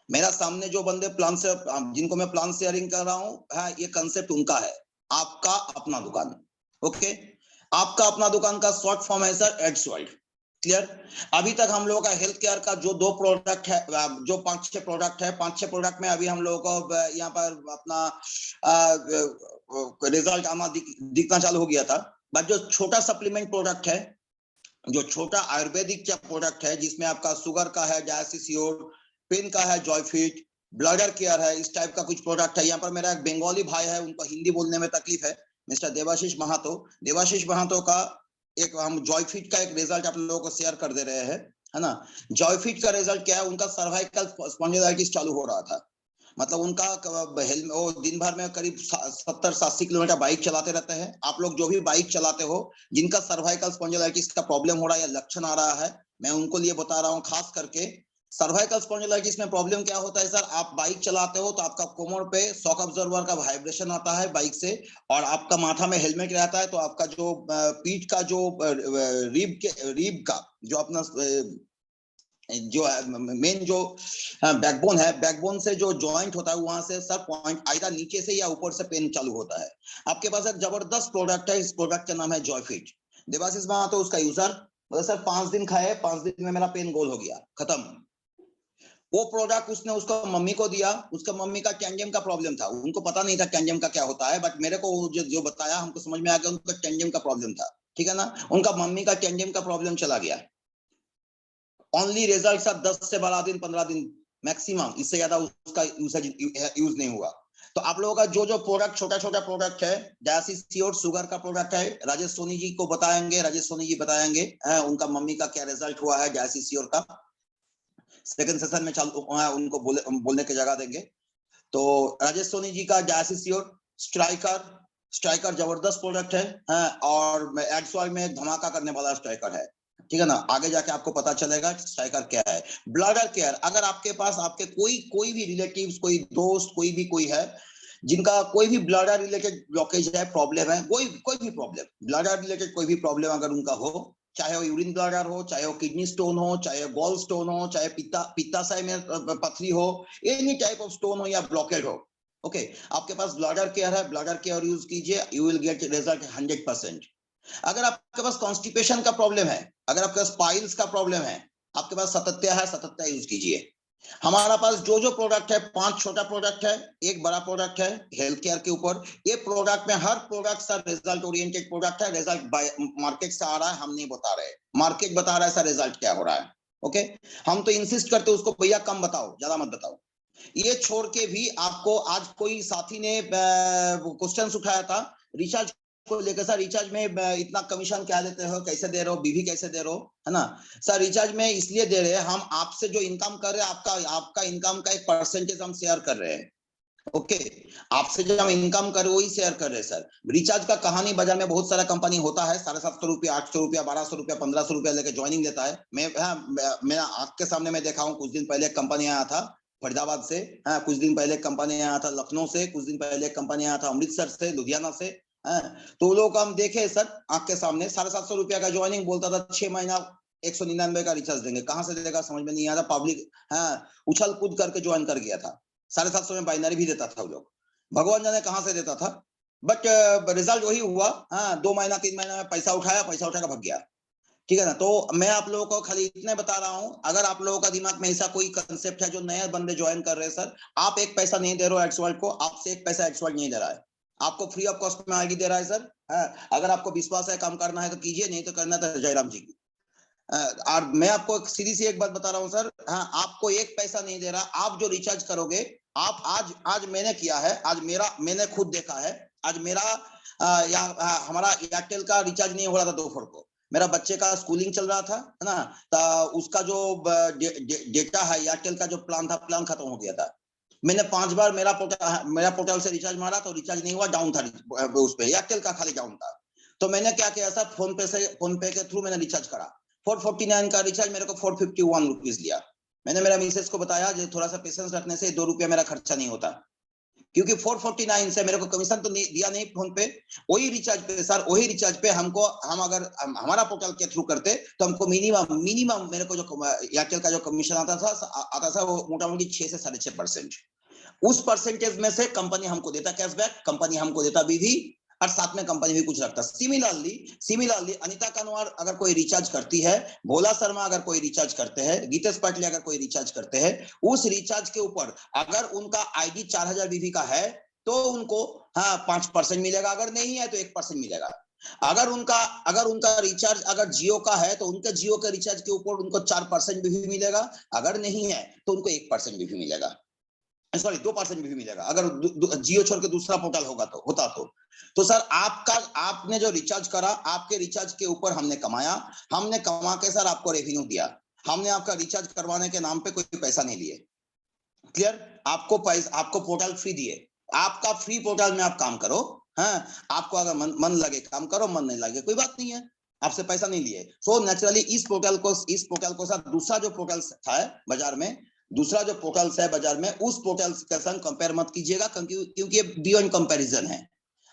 मेरा सामने जो बंदे प्लान से जिनको मैं प्लान शेयरिंग कर रहा हूँ, ये कंसेप्ट उनका है। आपका अपना दुकान, ओके। आपका अपना दुकान का शॉर्ट फॉर्म है सर एड्स वर्ल्ड। क्लियर? अभी तक हम लोगों का हेल्थ केयर का जो 2 प्रोडक्ट है, जो 5-6 प्रोडक्ट है, 5-6 प्रोडक्ट में अभी हम लोगों को यहाँ पर अपना रिजल्ट आना दिखना चालू हो गया था। बट जो छोटा सप्लीमेंट प्रोडक्ट है, जो छोटा आयुर्वेदिक प्रोडक्ट है, जिसमें आपका शुगर का है डायसिसियोर, पेन का है जॉयफिट, ब्लडर केयर है, इस टाइप का कुछ प्रोडक्ट है। यहाँ पर मेरा एक बंगाली भाई है, उनको हिंदी बोलने में तकलीफ है, मिस्टर देवाशीष महातो का एक हम जॉयफिट का एक रिजल्ट आप लोगों को शेयर कर दे रहे हैं, है ना। जॉयफिट का रिजल्ट क्या है? उनका सर्वाइकल स्पॉन्डिलाइटिस चालू हो रहा था। मतलब उनका वो दिन भर में करीब 70-80 किलोमीटर बाइक चलाते रहते हैं। आप लोग जो भी बाइक चलाते हो, जिनका सर्वाइकल स्पॉन्डिलाइटिस का प्रॉब्लम हो रहा है या लक्षण आ रहा है, मैं उनको लिए बता रहा हूँ। खास करके सर्वाइकल स्पॉन्डिलाइटिस में प्रॉब्लम क्या होता है सर? आप बाइक चलाते हो तो आपका कोमर पे शॉक ऑब्जर्वर का वाइब्रेशन आता है बाइक से, और आपका माथा में हेलमेट रहता है, तो आपका जो पीठ का जो रीब का जो अपना जो मेन जो बैकबोन है, बैकबोन से जो जॉइंट होता है वहां से सर पॉइंट आइदर नीचे से या ऊपर से पेन चालू होता है। आपके पास एक जबरदस्त प्रोडक्ट है, इस प्रोडक्ट का नाम है जॉयफिट। देवाशीष महातो उसका यूजर, मतलब सर 5 दिन खाए, 5 दिन में मेरा पेन गोल हो गया, खत्म। वो प्रोडक्ट उसने उसको मम्मी को दिया। उसका मम्मी का कैंडियम का प्रॉब्लम था, उनको पता नहीं था कैंडियम का क्या होता है, बट मेरे को जो बताया हमको समझ में आ गया उनका कैंडियम का प्रॉब्लम था, ठीक है ना। उनका मम्मी का कैंडियम का प्रॉब्लम चला गया। ओनली रिजल्ट सर 10 से 12 दिन 15 दिन मैक्सिमम, इससे ज्यादा उसका यूज नहीं हुआ। तो आप लोगों का जो प्रोडक्ट छोटा प्रोडक्ट है, डायसिसियोर शुगर का प्रोडक्ट है, राजेश सोनी जी को बताएंगे, राजेश सोनी जी बताएंगे उनका मम्मी का क्या रिजल्ट हुआ है डायसिसियोर का। सेकंड सेशन में चालू उनको बोलने की जगह देंगे। तो राजेश सोनी जी का डायसिसियोर स्ट्राइकर जबरदस्त प्रोडक्ट है, और एड्स वर्ल्ड में धमाका करने वाला स्ट्राइकर है, ठीक है ना। आगे जाके आपको पता चलेगा स्ट्राइकर क्या है। ब्लडर केयर, अगर आपके पास आपके कोई भी रिलेटिव्स, कोई दोस्त, कोई है जिनका कोई भी ब्लडर रिलेटेड ब्लॉकेज है, प्रॉब्लम है, कोई भी प्रॉब्लम, ब्लडर रिलेटेड कोई भी प्रॉब्लम अगर उनका हो, चाहे वो यूरिन ब्लडर हो, चाहे वो किडनी स्टोन हो, चाहे गॉल स्टोन हो, चाहे पित्ताशय में पथरी हो, एनी टाइप ऑफ स्टोन हो या ब्लॉकेज हो, ओके, आपके पास ब्लडर केयर है, ब्लडर केयर यूज कीजिए, यू विल गेट रिजल्ट 100%। अगर आपके पास कॉन्स्टिपेशन का प्रॉब्लम है, अगर आपके पास पाइल्स का प्रॉब्लम है, आपके पास सतत्या यूज कीजिए। हमारा पास जो प्रोडक्ट है, 5 छोटा प्रोडक्ट है, 1 बड़ा प्रोडक्ट है हेल्थ केयर के ऊपर। ये प्रोडक्ट में हर product sir result oriented product है। रिजल्ट मार्केट से आ रहा है, हम नहीं बता रहे, मार्केट बता रहा है सर रिजल्ट क्या हो रहा है, ओके। हम तो इंसिस्ट करते उसको, भैया कम बताओ, ज्यादा मत बताओ। ये छोड़ के भी आपको आज कोई साथी ने क्वेश्चन उठाया था रिचार्ज को लेकर, सर रिचार्ज में इतना कमीशन क्या देते हो, कैसे दे रहे हो, बीवी कैसे दे रहे हो, है ना। सर रिचार्ज में इसलिए दे रहे हैं, हम आपसे जो इनकम कर रहे हैं, आपका इनकम का एक परसेंटेज हम शेयर कर रहे हैं, ओके। आपसे जो हम इनकम कर रहे हैं वही शेयर कर रहे हैं सर। रिचार्ज का कहानी बाजार में बहुत सारा कंपनी होता है, 750 रुपया, 800 रुपया, 1200 रुपया, 1500 रुपया लेके ज्वाइनिंग देता है। मेरा आंख के सामने मैं देखा हूँ, कुछ दिन पहले कंपनी आया था फरीदाबाद से, कुछ दिन पहले कंपनी आया था लखनऊ से, कुछ दिन पहले कंपनी आया था अमृतसर से, लुधियाना से, तो लोग हम देखे सर आंख के सामने, 750 रुपया का ज्वाइनिंग बोलता था, 6 महीना 199 का रिचार्ज देंगे, कहां से देगा समझ में नहीं आ रहा। पब्लिक उछल कूद करके ज्वाइन कर गया था, 750 में बाइनरी भी देता था वो लोग, भगवान जाने कहां से देता था। बट रिजल्ट वही हुआ, 2 महीना 3 महीना में पैसा उठाया, पैसा उठाकर भाग गया, ठीक है ना। तो मैं आप लोगों को खाली इतने बता रहा हूं, अगर आप लोगों का दिमाग में ऐसा कोई कंसेप्ट है, जो नए बंदे ज्वाइन कर रहे हैं, सर आप एक पैसा नहीं दे रहे हो एक्सवर्ल्ड को, आपसे एक पैसा एक्सवर्ल्ड नहीं दे रहा है, आपको फ्री ऑफ कॉस्ट में आईडी दे रहा है सर। अगर आपको विश्वास है काम करना है तो कीजिए, नहीं तो करना तो जयराम जी की। और मैं आपको सीधी सी एक बात बता रहा हूं सर, आपको एक पैसा नहीं दे रहा, आप जो रिचार्ज करोगे, आप आज मैंने किया है, आज मैंने खुद देखा है, आज मेरा हमारा एयरटेल का रिचार्ज नहीं हो रहा था 2 फरवरी को, मेरा बच्चे का स्कूलिंग चल रहा था, है ना, तो उसका जो डेटा है एयरटेल का जो प्लान था, प्लान खत्म हो गया था। मैंने 5 बार मेरा पोर्टल से रिचार्ज मारा तो रिचार्ज नहीं हुआ, डाउन था उस पे, एयरटेल का खाली डाउन था। तो मैंने क्या किया सर, फोन पे के थ्रू मैंने रिचार्ज करा, 449 का रिचार्ज मेरे को 451 रुपीज लिया। मैंने मेरा मिसेस को बताया जो थोड़ा सा पेशेंस रखने से 2 रुपया मेरा खर्चा नहीं होता, क्योंकि 449 से मेरे को कमीशन तो नहीं दिया, नहीं फोन पे, वही रिचार्ज पे सर, वही रिचार्ज पे हम अगर हमारा पोर्टल के थ्रू करते तो हमको मिनिमम मेरे को जो एयरटेल का जो कमीशन आता था वो मोटामोटी 6 से 6.5%। उस परसेंटेज में से कंपनी हमको देता कैशबैक, कंपनी हमको देता बीवी, और साथ में कंपनी भी कुछ रखता। सिमिलरली अनीता कनवार अगर कोई रिचार्ज करती है, भोला शर्मा अगर कोई रिचार्ज करते हैं, गीतेश पाटिल अगर कोई रिचार्ज करते हैं, उस रिचार्ज के ऊपर अगर उनका आईडी 4000 बीवी का है तो उनको 5% मिलेगा, अगर नहीं है तो 1% मिलेगा। अगर उनका रिचार्ज अगर जियो का है तो उनके जियो के रिचार्ज के ऊपर उनको 4% भी मिलेगा, अगर नहीं है तो उनको 1% भी मिलेगा, सॉरी 2% भी मिलेगा, अगर जियो छोड़ के दूसरा पोर्टल होता तो सर आपने जो रिचार्ज करा, आपके रिचार्ज के ऊपर हमने कमा के सर आपको रेवेन्यू दिया, हमने आपका रिचार्ज करवाने के नाम पे कोई पैसा नहीं लिए, क्लियर। आपको पोर्टल फ्री दिए, आपका फ्री पोर्टल में आप काम करो, आपको अगर मन लगे काम करो, मन नहीं लगे कोई बात नहीं है, आपसे पैसा नहीं लिए। सो नेचुरली इस पोर्टल को सर दूसरा जो पोर्टल था बाजार में, उस पोर्टल के संग कंपेयर मत कीजिएगा, क्योंकि ये बियॉन्ड कंपैरिजन है।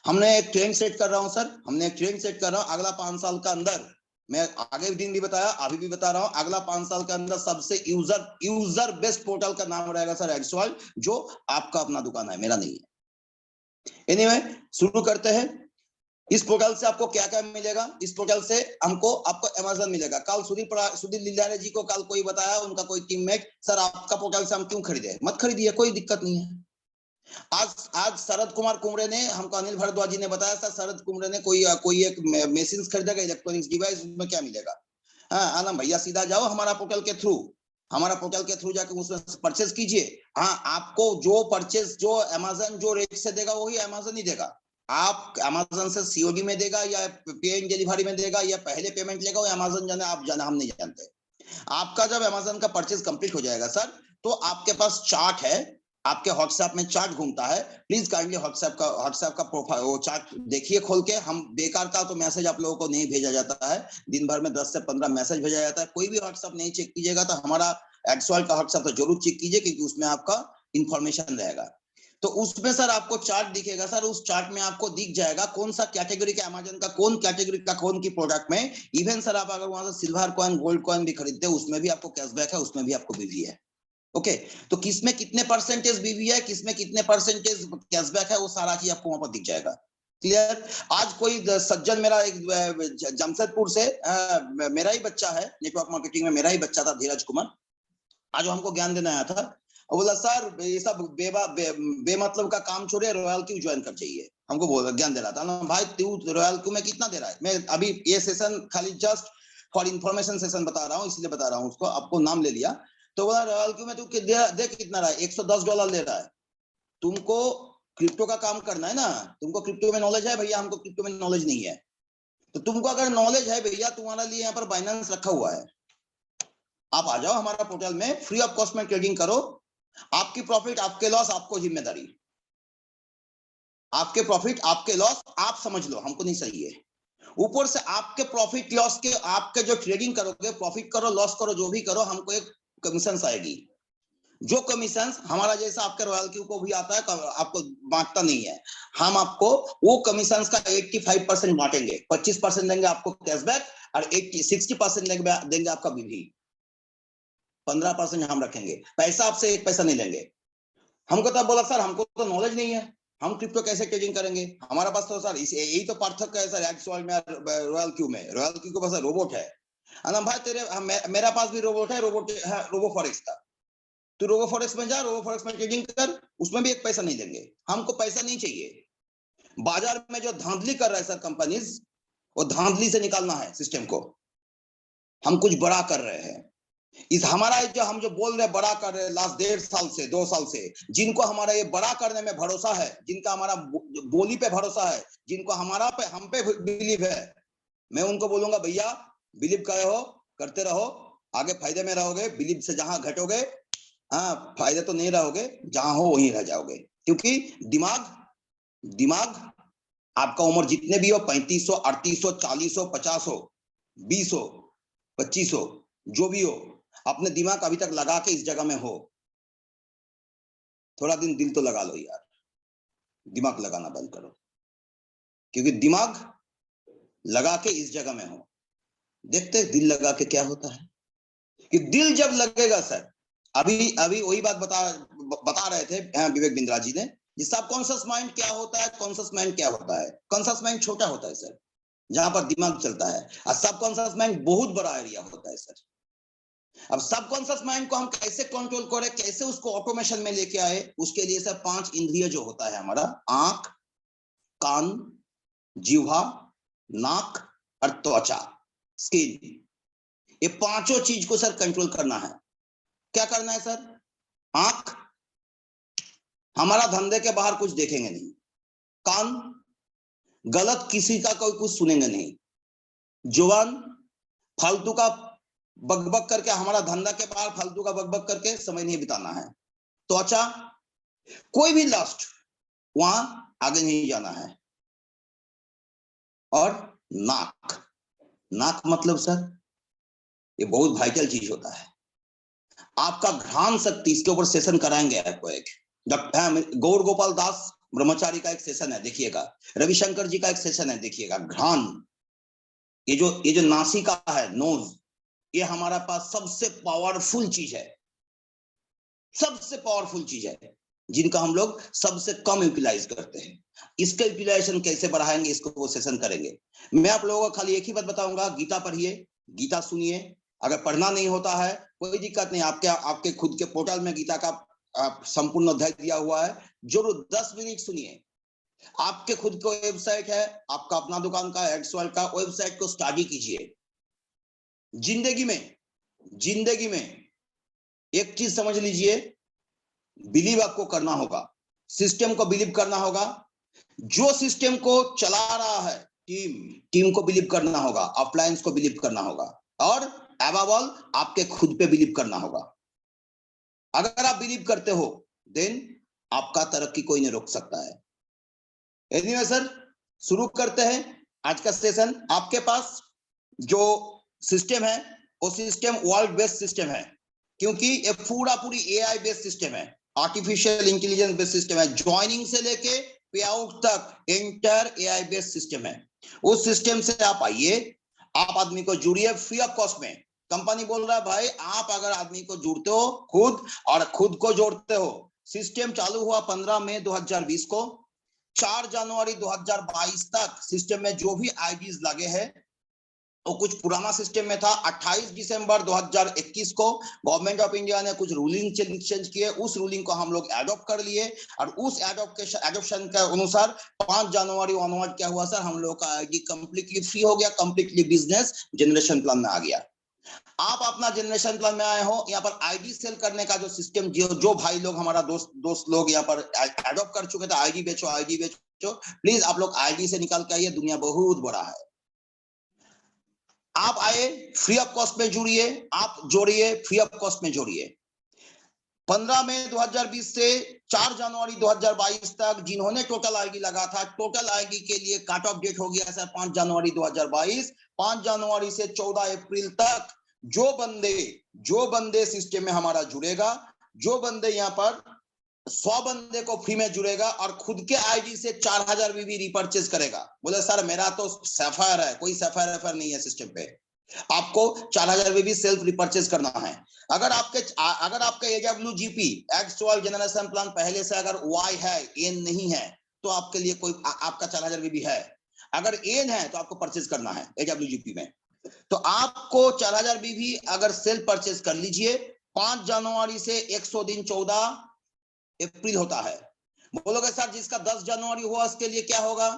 हमने एक ट्रेंड सेट कर रहा हूं, अगला 5 साल का अंदर, मैं आगे दिन भी बताया, अभी भी बता रहा हूं, अगला 5 साल के अंदर सबसे यूजर बेस्ट पोर्टल का नाम रहेगा सर एक्सवर्ल्ड, जो आपका अपना दुकान है, मेरा नहीं है। एनीवे, शुरू करते हैं। इस पोर्टल से आपको क्या क्या मिलेगा? इस पोर्टल से आपको अमेज़न मिलेगा। कल सुधीर लीलारे जी को कल कोई बताया, उनका कोई टीममेट, सर आपका पोर्टल से हम क्यों खरीदे? मत खरीदिए, कोई दिक्कत नहीं है। आज शरद कुमार कुमरे ने हमको, अनिल भारद्वाज जी ने बताया, सर शरद कुमरे ने कोई एक मशीन खरीदेगा, इलेक्ट्रॉनिक्स डिवाइस, उसमें क्या मिलेगा? आलम भैया सीधा जाओ हमारा पोर्टल के थ्रू जाके उसमें परचेज कीजिए। आपको जो परचेज जो अमेज़न जो रेट से देगा वही अमेज़न ही देगा। आप अमेज़न से सीओडी में देगा या पे इन डिलीवरी में देगा या पहले पेमेंट लेगा, वो अमेज़न जाने, आप जाना, हम नहीं जानते। आपका जब अमेज़न का परचेज कंप्लीट हो जाएगा सर, तो आपके पास चार्ट है, आपके व्हाट्सएप में चार्ट घूमता है, प्लीज काइंडली व्हाट्सएप का प्रोफाइल वो चार्ट देखिए खोल के। हम बेकार का तो मैसेज आप लोगों को नहीं भेजा जाता है, दिन भर में 10 से 15 मैसेज भेजा जाता है। कोई भी व्हाट्सएप नहीं चेक कीजिएगा तो हमारा एक्सवर्ल्ड का व्हाट्सएप तो जरूर चेक कीजिए, क्योंकि उसमें आपका इंफॉर्मेशन रहेगा। तो उसमें सर आपको चार्ट दिखेगा सर, उस चार्ट में आपको दिख जाएगा कौन सा कैटेगरी का अमेज़न का, कौन कैटेगरी का कौन की प्रोडक्ट में। इवन सर आप अगर वहां से सिल्वर कॉइन, गोल्ड कॉइन भी खरीदते हैं, उसमें भी आपको कैशबैक है, उसमें भी आपको बीवी है। ओके, तो किसमें कितने परसेंटेज बीवी है, किसमें कितने परसेंटेज कैशबैक है, वो सारा चीज आपको वहां पर दिख जाएगा। क्लियर? आज कोई सज्जन, मेरा एक जमशेदपुर से मेरा ही बच्चा है, नेटवर्क मार्केटिंग में मेरा ही बच्चा था, धीरज कुमार, आज हमको ज्ञान देने आया था। बोला सर ये सब बेमतलब का काम छोड़े, रॉयल क्यू ज्वाइन कर चाहिए। हमको बोला, ज्ञान दे रहा था। भाई तू रॉयल क्यू में कितना दे रहा है? मैं अभी ये सेशन खाली जस्ट फॉर इंफॉर्मेशन सेशन बता रहा हूँ, इसलिए बता रहा हूँ उसको, आपको नाम ले लिया। तो बोला रॉयल क्यू में तू देख कितना रहा है, $110 ले रहा है। तुमको क्रिप्टो का काम करना है ना, तुमको क्रिप्टो में नॉलेज है भैया? हमको क्रिप्टो में नॉलेज नहीं है। तो तुमको अगर नॉलेज है भैया, तुम्हारे लिए यहाँ पर बाइनेंस रखा हुआ है, आप आ जाओ हमारा पोर्टल में, फ्री ऑफ कॉस्ट में ट्रेडिंग करो। आपकी प्रॉफिट, आपके लॉस, आपको जिम्मेदारी। आपके प्रॉफिट, आपके लॉस आप समझ लो, हमको नहीं चाहिए। ऊपर से आपके प्रॉफिट लॉस के, आपके जो ट्रेडिंग करोगे, प्रॉफिट करो लॉस करो जो भी करो, हमको एक कमीशन आएगी। जो कमीशन हमारा जैसा आपके रॉयल क्यू को भी आता है, आपको बांटता नहीं है। हम आपको वो कमीशन का 85% बांटेंगे, 25% देंगे आपको कैशबैक और 60% देंगे आपका बीवी, 15% हम रखेंगे। पैसा आपसे एक पैसा नहीं लेंगे। हमको तब बोला सर हमको तो नॉलेज नहीं है, हम क्रिप्टो कैसे ट्रेडिंग करेंगे, हमारा पास तो सर यही तो पार्थक्य है सर एक्सवाल में रॉयल क्यू में। रॉयल क्यू के पास रोबोट है, भाई तेरे मेरा पास भी रोबोट है, रोबो फॉरेक्स का। तू रोबो फॉरेक्स में जा, रोबो फॉरेक्स में ट्रेडिंग कर, उसमें भी एक पैसा नहीं देंगे। हमको पैसा नहीं चाहिए। बाजार में जो धांधली कर रहा है सर कंपनीज, वो धांधली से निकालना है सिस्टम को। हम कुछ बड़ा कर रहे हैं। इस हमारा जो हम जो बोल रहे बड़ा कर रहे लास्ट 1.5 साल से 2 साल से, जिनको हमारा ये बड़ा करने में भरोसा है, जिनका हमारा बोली पे भरोसा है, जिनको हम पे बिलीव है, मैं उनको बोलूंगा भैया बिलीव करे हो, करते रहो, आगे फायदे में रहोगे। बिलीव से जहां घटोगे, हाँ फायदे तो नहीं रहोगे, जहां हो वहीं रह जाओगे। क्योंकि दिमाग आपका उम्र जितने भी हो, 35 हो, 38 हो, 40 हो, 50 हो, 20 हो, 25 हो, जो भी हो, अपने दिमाग अभी तक लगा के इस जगह में हो। थोड़ा दिन दिल तो लगा लो यार, दिमाग लगाना बंद करो। क्योंकि दिमाग लगा के इस जगह में हो, देखते दिल लगा के क्या होता है। कि दिल जब लगेगा सर, अभी वही बात बता रहे थे विवेक बिंद्रा जी ने, जिसका कॉन्शियस माइंड क्या होता है, कॉन्शियस माइंड क्या होता है। कॉन्शियस माइंड छोटा होता है सर, जहां पर दिमाग चलता है, और सबकॉन्शियस माइंड बहुत बड़ा एरिया होता है सर। अब सबकॉन्शियस माइंड को हम कैसे कंट्रोल करें, कैसे उसको ऑटोमेशन में लेके आए, उसके लिए सर 5 इंद्रिय जो होता है हमारा, आंख, कान, जीवा, नाक और त्वचा, स्किन, ये पांचों चीज को सर कंट्रोल करना है। क्या करना है सर? आंख, हमारा धंधे के बाहर कुछ देखेंगे नहीं। कान, गलत किसी का कोई कुछ सुनेंगे नहीं। जुबान, फालतू का बकबक करके, हमारा धंधा के बाहर फालतू का बकबक करके समय नहीं बिताना है। त्वचा, कोई भी लास्ट वहां आगे नहीं जाना है। और नाक, नाक मतलब सर ये बहुत वाइटल चीज होता है। आपका घ्राण शक्ति, इसके ऊपर सेशन कराएंगे आपको एक। गौर गोपाल दास ब्रह्मचारी का एक सेशन है, देखिएगा। रविशंकर जी का एक सेशन है, देखिएगा। घ्राण, ये जो नासिका है, नोज, ये हमारा पास सबसे पावरफुल चीज है, सबसे पावरफुल चीज है, जिनका हम लोग सबसे कम यूटिलाइज करते हैं। इसका यूटिलाइजेशन कैसे बढ़ाएंगे, इसको वो सेशन करेंगे। मैं आप लोगों को खाली एक ही बात बताऊंगा, गीता पढ़िए, गीता सुनिए। अगर पढ़ना नहीं होता है कोई दिक्कत नहीं, आपके खुद के पोर्टल में गीता का संपूर्ण अध्याय दिया हुआ है, जरूर 10 मिनट सुनिए। आपके खुद को वेबसाइट है, आपका अपना दुकान का, एक्सवर्ल्ड का, वेबसाइट को स्टडी कीजिए। जिंदगी में एक चीज समझ लीजिए, बिलीव आपको करना होगा, सिस्टम को बिलीव करना होगा। जो सिस्टम को चला रहा है टीम को बिलीव करना होगा, अप्लायंस को बिलीव करना होगा, और अबव ऑल आपके खुद पे बिलीव करना होगा। अगर आप बिलीव करते हो देन आपका तरक्की कोई नहीं रोक सकता है। एनीवे सर, शुरू करते हैं आज का सेशन। आपके पास जो सिस्टम है वो सिस्टम वर्ल्ड बेस्ड सिस्टम है, क्योंकि ये पूरी एआई बेस्ड सिस्टम है, आर्टिफिशियल इंटेलिजेंस बेस्ड सिस्टम है। ज्वाइनिंग से लेके पे आउट तक एंटायर एआई बेस्ड सिस्टम है। उस सिस्टम से आप आइए, आप आदमी को जुड़िए फ्री ऑफ कॉस्ट में। कंपनी बोल रहा है भाई, आप अगर आदमी को जुड़ते हो खुद को जोड़ते हो। सिस्टम चालू हुआ 15 मई 2020 को, 4 जनवरी 2022 तक सिस्टम में जो भी आईडीज लगे हैं वो कुछ पुराना सिस्टम में था। 28 दिसंबर 2021 को गवर्नमेंट ऑफ इंडिया ने कुछ रूलिंग चेंज किए, उस रूलिंग को हम लोग एडॉप्ट कर लिए, और उस एडॉप्शन के अनुसार 5 जनवरी ऑनवर्ड क्या हुआ सर, हम लोग का आईडी कंप्लीटली फ्री हो गया, कंप्लीटली बिजनेस जनरेशन प्लान में आ गया। आप अपना जनरेशन प्लान में आए हो, यहाँ पर आईडी सेल करने का जो सिस्टम, जो भाई लोग हमारा दोस्त लोग यहाँ पर एडॉप्ट कर चुके थे, आईडी बेचो, प्लीज आप लोग आईडी से निकाल के आइए, दुनिया बहुत बड़ा है। आप आए, फ्री ऑफ कॉस्ट में जुड़िए, आप जोड़िए, फ्री ऑफ कॉस्ट में जोड़िए। 15 मई 2020 से 4 जनवरी 2022 तक जिन्होंने टोटल आईडी लगा था, टोटल आईडी के लिए कट ऑफ डेट हो गया सर 5 जनवरी 2022। 5 जनवरी से 14 अप्रैल तक जो बंदे सिस्टम में हमारा जुड़ेगा, जो बंदे यहाँ पर 100 बंदे को फ्री में जुड़ेगा और खुद के आईडी से 4000 बीबी रिपर्चेज करेगा। बोले सर मेरा तो सैफायर है, कोई सैफायर नहीं है सिस्टम पे, आपको 4000 बीबी सेल्फ रिपर्चेज करना है। अगर आपके AWGP एक्स12 जनरेशन प्लान पहले से अगर Y है, एन नहीं है, तो आपके लिए कोई आपका 4000 बीबी है। अगर एन है तो आपको परचेज करना है AWGP में। तो आपको 4000 बीबी अगर सेल्फ परचेज कर लीजिए। 5 जनवरी से 100 दिन 14 अप्रैल होता है। बोलोगे सर जिसका 10 जनवरी हुआ उसके लिए क्या होगा?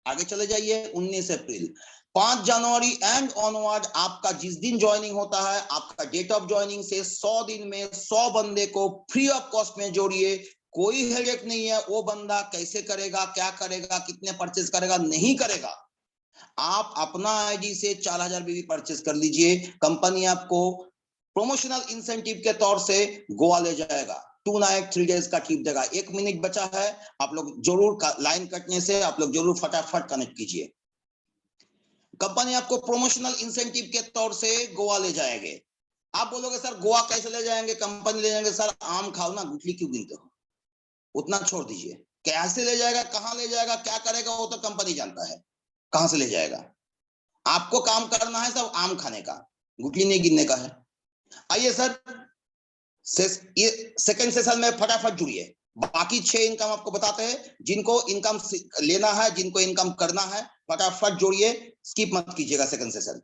आगे चले जाइए, 19 अप्रैल। 5 जनवरी एंड ऑनवर्ड आपका जिस दिन ज्वाइनिंग होता है, आपका डेट ऑफ ज्वाइनिंग से 100 दिन में 100 बंदे को फ्री ऑफ कॉस्ट में जोड़िए। कोई हेडेक नहीं है, वो बंदा कैसे करेगा, क्या करेगा, कितने परचेज करेगा, नहीं करेगा। आप अपना आईडी से 4000 बीबी परचेज कर लीजिए। कंपनी आपको प्रोमोशनल इंसेंटिव के तौर से गोवा ले जाएगा। 2 नाइट 3 डेज का ट्रिप देगा। 1 मिनट बचा है, आप लोग जरूर लाइन कटने से आप लोग जरूर फटाफट कनेक्ट कीजिए। कंपनी आपको प्रोमोशनल इंसेंटिव के तौर से गोवा ले जाएंगे। आप बोलोगे सर गोवा कैसे ले जाएंगे, कंपनी ले जाएंगे? सर आम खाओ ना, गुठली क्यों गिनते हो, उतना छोड़ दीजिए। कैसे ले जाएगा, कहां ले जाएगा, क्या करेगा, वो तो कंपनी जानता है कहां से ले जाएगा। आपको काम करना है सब आम खाने का, गुठली नहीं गिनने का है। आइए सर ये सेकंड सेशन में फटाफट जुड़िए। बाकी 6 इनकम आपको बताते हैं। जिनको इनकम लेना है, जिनको इनकम करना है, फटाफट जोड़िए, स्किप मत कीजिएगा सेकंड सेशन।